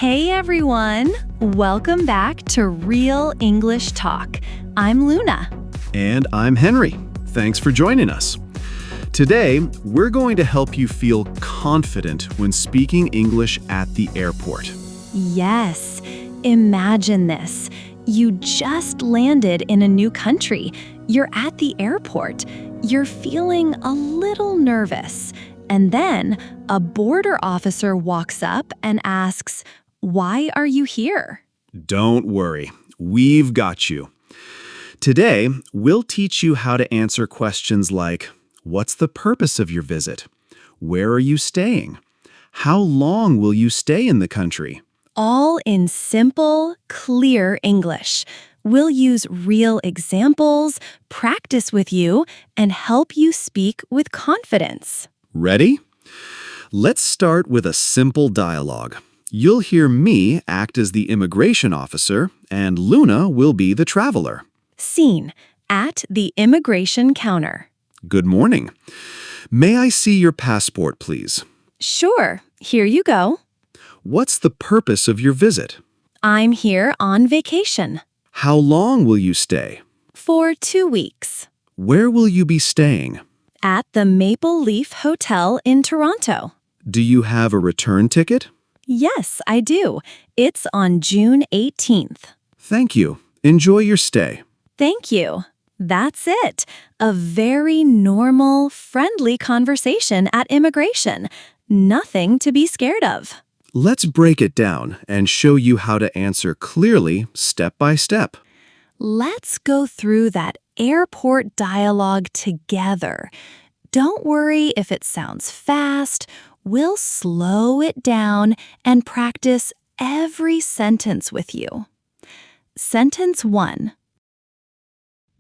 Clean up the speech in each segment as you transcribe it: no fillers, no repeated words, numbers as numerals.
Hey everyone! Welcome back to Real English Talk. I'm Luna. And I'm Henry. Thanks for joining us. Today, we're going to help you feel confident when speaking English at the airport. Yes, imagine this. You just landed in a new country. You're at the airport. You're feeling a little nervous. And then a border officer walks up and asks, "Why are you here?" Don't worry, we've got you. Today, we'll teach you how to answer questions like, what's the purpose of your visit? Where are you staying? How long will you stay in the country? All in simple, clear English. We'll use real examples, practice with you, and help you speak with confidence. Ready? Let's start with a simple dialogue. You'll hear me act as the immigration officer, and Luna will be the traveler. Scene: at the immigration counter. Good morning. May I see your passport, please? Sure, here you go. What's the purpose of your visit? I'm here on vacation. How long will you stay? For 2 weeks. Where will you be staying? At the Maple Leaf Hotel in Toronto. Do you have a return ticket? Yes, I do. It's on June 18th. Thank you. Enjoy your stay. Thank you. That's it. A very normal, friendly conversation at immigration. Nothing to be scared of. Let's break it down and show you how to answer clearly, step by step. Let's go through that airport dialogue together. Don't worry if it sounds fast. We'll slow it down and practice every sentence with you. Sentence 1.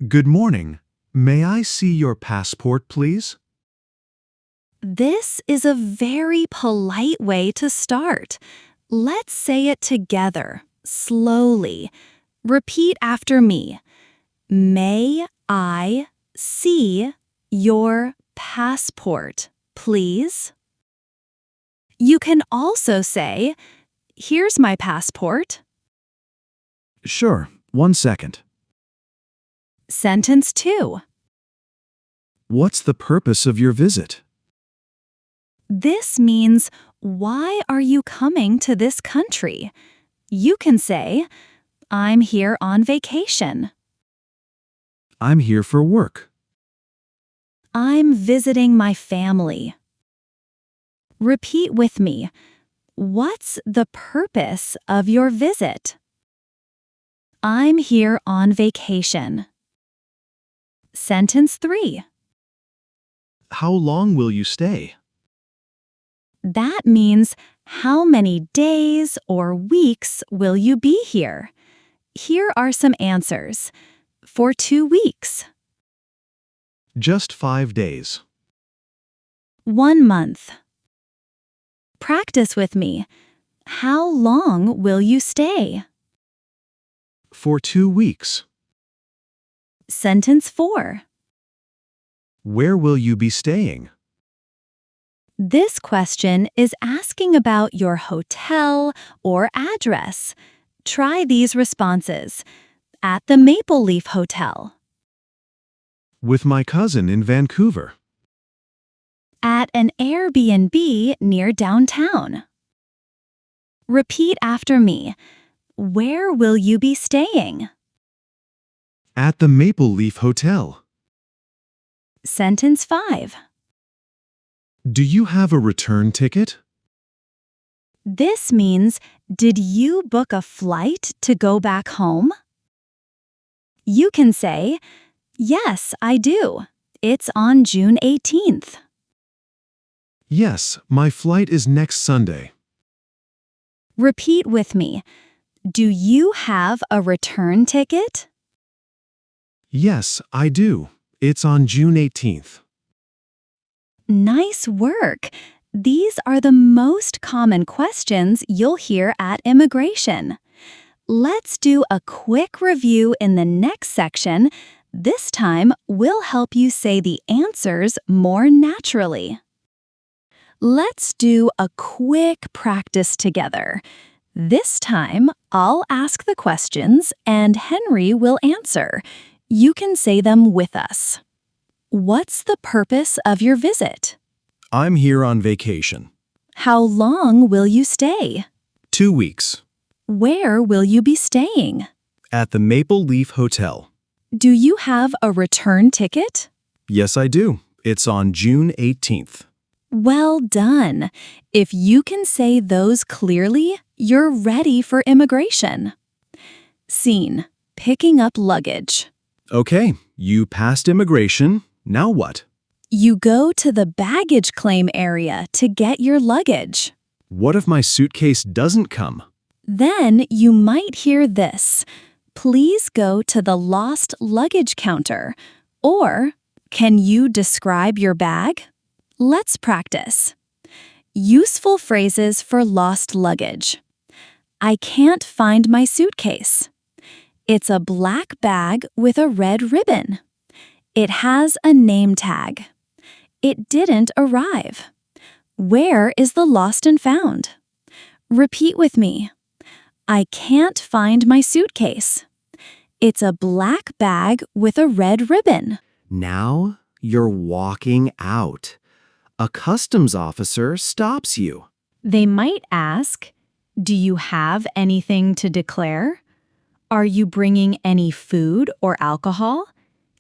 Good morning. May I see your passport, please? This is a very polite way to start. Let's say it together, slowly. Repeat after me. May I see your passport, please? You can also say, "Here's my passport." Sure. 1 second. Sentence 2. What's the purpose of your visit? This means, why are you coming to this country? You can say, "I'm here on vacation." I'm here for work. "I'm visiting my family." Repeat with me. What's the purpose of your visit? I'm here on vacation. Sentence 3. How long will you stay? That means, how many days or weeks will you be here? Here are some answers. For 2 weeks. Just 5 days. 1 month. Practice with me. How long will you stay? For 2 weeks. Sentence 4. Where will you be staying? This question is asking about your hotel or address. Try these responses. At the Maple Leaf Hotel. With my cousin in Vancouver. At an Airbnb near downtown. Repeat after me. Where will you be staying? At the Maple Leaf Hotel. Sentence 5. Do you have a return ticket? This means, did you book a flight to go back home? You can say, "Yes, I do. It's on June 18th. Yes, my flight is next Sunday. Repeat with me. Do you have a return ticket? Yes, I do. It's on June 18th. Nice work. These are the most common questions you'll hear at immigration. Let's do a quick review in the next section. This time, we'll help you say the answers more naturally. Let's do a quick practice together. This time, I'll ask the questions and Henry will answer. You can say them with us. What's the purpose of your visit? I'm here on vacation. How long will you stay? 2 weeks. Where will you be staying? At the Maple Leaf Hotel. Do you have a return ticket? Yes, I do. It's on June 18th. Well done. If you can say those clearly, you're ready for immigration. Scene: picking up luggage. Okay, you passed immigration. Now what? You go to the baggage claim area to get your luggage. What if my suitcase doesn't come? Then you might hear this: please go to the lost luggage counter. Or, can you describe your bag? Let's practice. Useful phrases for lost luggage. I can't find my suitcase. It's a black bag with a red ribbon. It has a name tag. It didn't arrive. Where is the lost and found? Repeat with me. I can't find my suitcase. It's a black bag with a red ribbon. Now you're walking out. A customs officer stops you. They might ask, do you have anything to declare? Are you bringing any food or alcohol?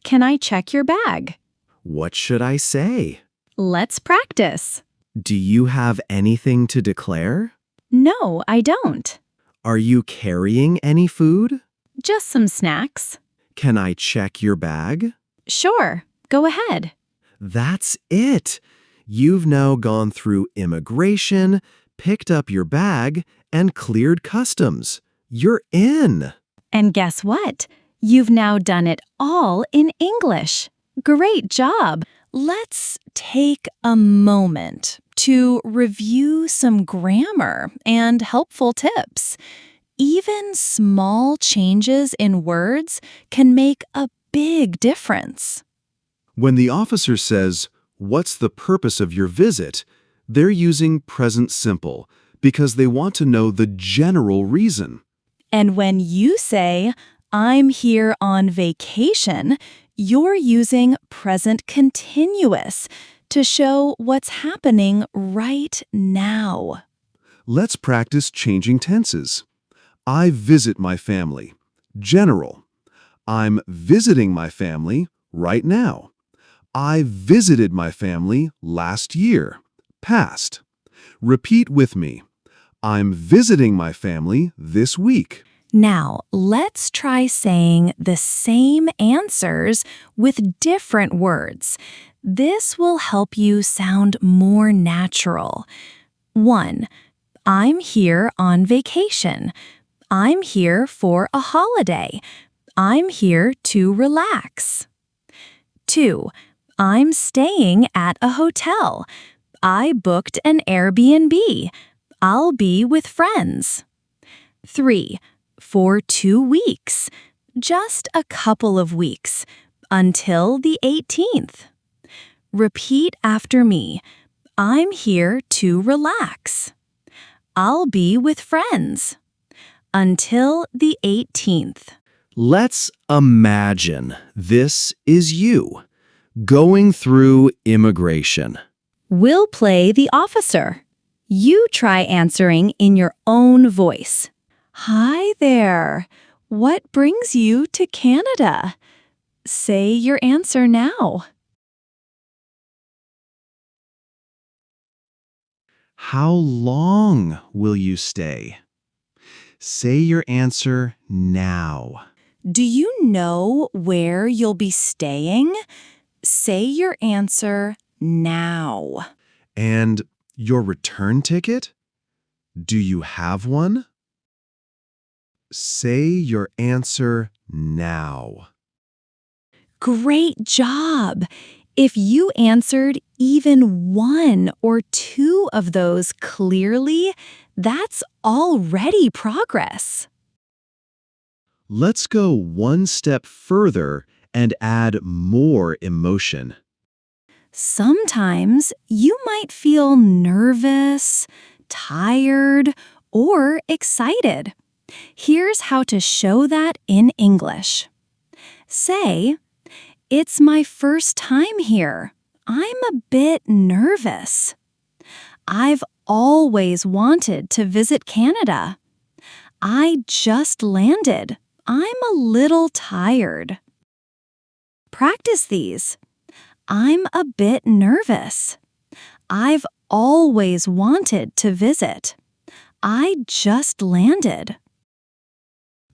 Can I check your bag? What should I say? Let's practice. Do you have anything to declare? No, I don't. Are you carrying any food? Just some snacks. Can I check your bag? Sure, go ahead. That's it. You've now gone through immigration, picked up your bag, and cleared customs. You're in. And guess what? You've now done it all in English. Great job. Let's take a moment to review some grammar and helpful tips. Even small changes in words can make a big difference. When the officer says, "What's the purpose of your visit?" they're using present simple because they want to know the general reason. And when you say, I'm here on vacation, you're using present continuous to show what's happening right now. Let's practice changing tenses. I visit my family. General. I'm visiting my family right now. I visited my family last year. Past. Repeat with me. I'm visiting my family this week. Now, let's try saying the same answers with different words. This will help you sound more natural. 1. I'm here on vacation. I'm here for a holiday. I'm here to relax. 2. I'm staying at a hotel. I booked an Airbnb. I'll be with friends. 3. For 2 weeks. Just a couple of weeks. Until the 18th. Repeat after me. I'm here to relax. I'll be with friends. Until the 18th. Let's imagine this is you, going through immigration. We'll play the officer. You try answering in your own voice. Hi there. What brings you to Canada? Say your answer now. How long will you stay? Say your answer now. Do you know where you'll be staying? Say your answer now. And your return ticket? Do you have one? Say your answer now. Great job! If you answered even 1 or 2 of those clearly, that's already progress. Let's go one step further and add more emotion. Sometimes you might feel nervous, tired, or excited. Here's how to show that in English. Say, "It's my first time here. I'm a bit nervous." "I've always wanted to visit Canada." "I just landed. I'm a little tired." Practice these. "I'm a bit nervous." "I've always wanted to visit." "I just landed."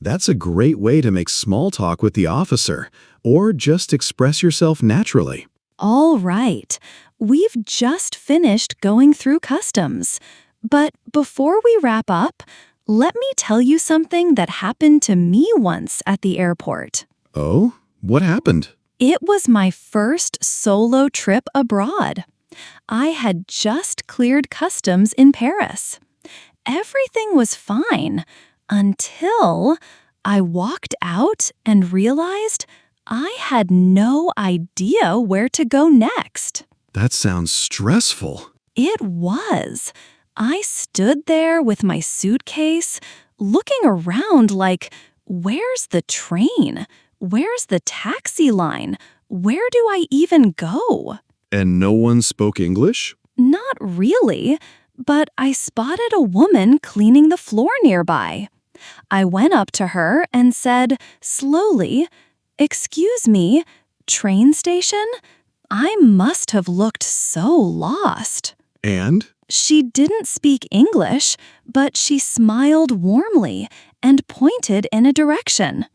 That's a great way to make small talk with the officer, or just express yourself naturally. All right, we've just finished going through customs. But before we wrap up, let me tell you something that happened to me once at the airport. Oh? What happened? It was my first solo trip abroad. I had just cleared customs in Paris. Everything was fine until I walked out and realized I had no idea where to go next. That sounds stressful. It was. I stood there with my suitcase, looking around like, where's the train? Where's the taxi line? Where do I even go? And no one spoke English? Not really, but I spotted a woman cleaning the floor nearby. I went up to her and said, slowly, "Excuse me, train station?" I must have looked so lost. And? She didn't speak English, but she smiled warmly and pointed in a direction.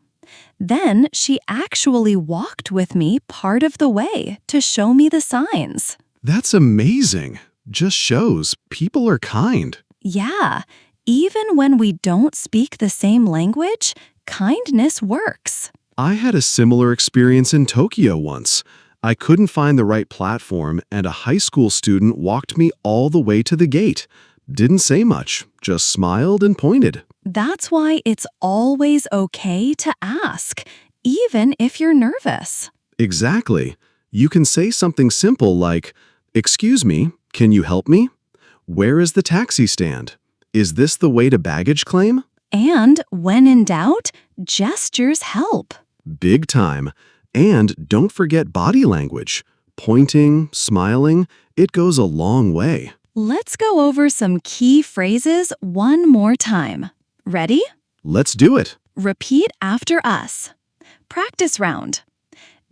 Then she actually walked with me part of the way to show me the signs. That's amazing. Just shows people are kind. Yeah, even when we don't speak the same language, kindness works. I had a similar experience in Tokyo once. I couldn't find the right platform, and a high school student walked me all the way to the gate. Didn't say much, just smiled and pointed. That's why it's always okay to ask, even if you're nervous. Exactly. You can say something simple like, "Excuse me, can you help me? Where is the taxi stand? Is this the way to baggage claim?" And when in doubt, gestures help. Big time. And don't forget body language. Pointing, smiling, it goes a long way. Let's go over some key phrases one more time. Ready? Let's do it. Repeat after us. Practice round.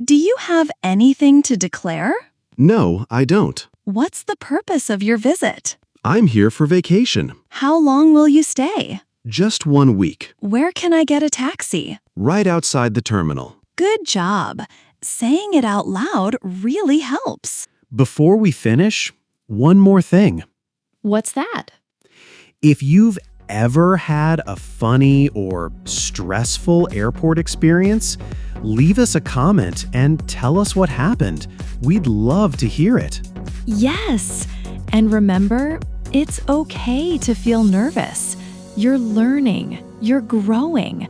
Do you have anything to declare? No, I don't. What's the purpose of your visit? I'm here for vacation. How long will you stay? Just 1 week. Where can I get a taxi? Right outside the terminal. Good job. Saying it out loud really helps. Before we finish, one more thing. What's that? If you've ever had a funny or stressful airport experience, leave us a comment and tell us what happened. We'd love to hear it. Yes. And remember, it's okay to feel nervous. You're learning. You're growing.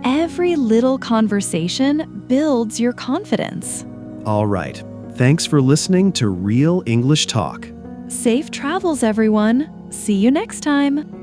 Every little conversation builds your confidence. All right. Thanks for listening to Real English Talk. Safe travels, everyone. See you next time.